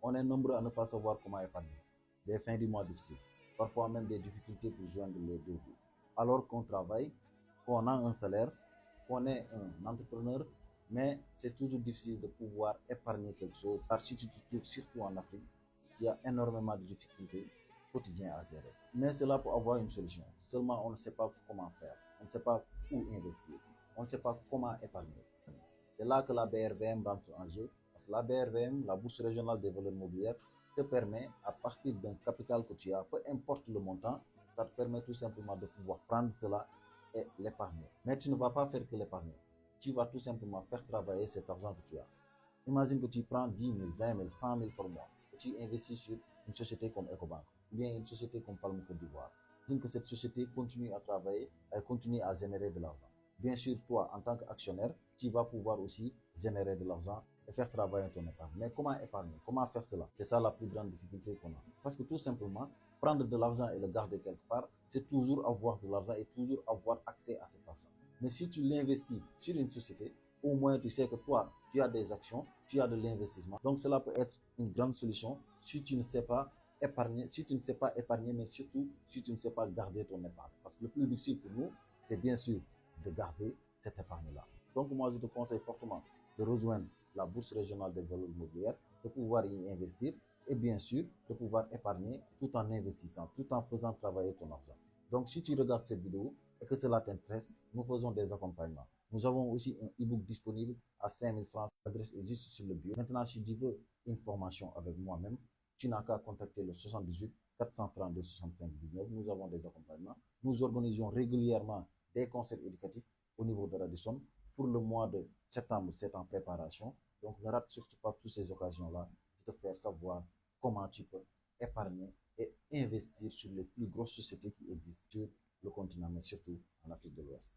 On est nombreux à ne pas savoir comment épargner. Des fins du mois difficiles, parfois même des difficultés pour joindre les deux bouts. Alors qu'on travaille, qu'on a un salaire, qu'on est un entrepreneur, mais c'est toujours difficile de pouvoir épargner quelque chose. Car si tu te trouves surtout en Afrique, il y a énormément de difficultés quotidiennes à gérer. Mais cela peut avoir une solution. Seulement, on ne sait pas comment faire. On ne sait pas où investir. On ne sait pas comment épargner. C'est là que la BRVM rentre en jeu. Parce que la BRVM, la Bourse régionale des valeurs mobilières, te permet, à partir d'un capital que tu as, peu importe le montant, ça te permet tout simplement de pouvoir prendre cela et l'épargner. Mais tu ne vas pas faire que l'épargner. Tu vas tout simplement faire travailler cet argent que tu as. Imagine que tu prends 10 000, 20 000, 100 000 par mois et tu investis sur une société comme Ecobank ou bien une société comme Palme Côte d'Ivoire. Imagine que cette société continue à travailler et continue à générer de l'argent. Bien sûr, toi, en tant qu'actionnaire, tu vas pouvoir aussi générer de l'argent et faire travailler ton épargne. Mais comment épargner? Comment faire cela? C'est ça la plus grande difficulté qu'on a. Parce que tout simplement, prendre de l'argent et le garder quelque part, c'est toujours avoir de l'argent et toujours avoir accès à cet argent. Mais si tu l'investis sur une société, au moins tu sais que toi, tu as des actions, tu as de l'investissement. Donc cela peut être une grande solution si tu ne sais pas épargner, si tu ne sais pas épargner, mais surtout si tu ne sais pas garder ton épargne. Parce que le plus difficile pour nous, c'est bien sûr de garder cette épargne-là. Donc moi, je te conseille fortement de rejoindre la Bourse régionale des valeurs immobilières, de pouvoir y investir et bien sûr de pouvoir épargner tout en investissant, tout en faisant travailler ton argent. Donc si tu regardes cette vidéo et que cela t'intéresse, nous faisons des accompagnements. Nous avons aussi un e-book disponible à 5000 francs. L'adresse est juste sur le bio. Maintenant, si tu veux une formation avec moi-même, tu n'as qu'à contacter le 78 432 65 19. Nous avons des accompagnements. Nous organisons régulièrement des concerts éducatifs au niveau de Radisson. Pour le mois de septembre, c'est en préparation. Donc, ne rate surtout pas toutes ces occasions-là de te faire savoir comment tu peux épargner et investir sur les plus grosses sociétés qui existent sur le continent, mais surtout en Afrique de l'Ouest.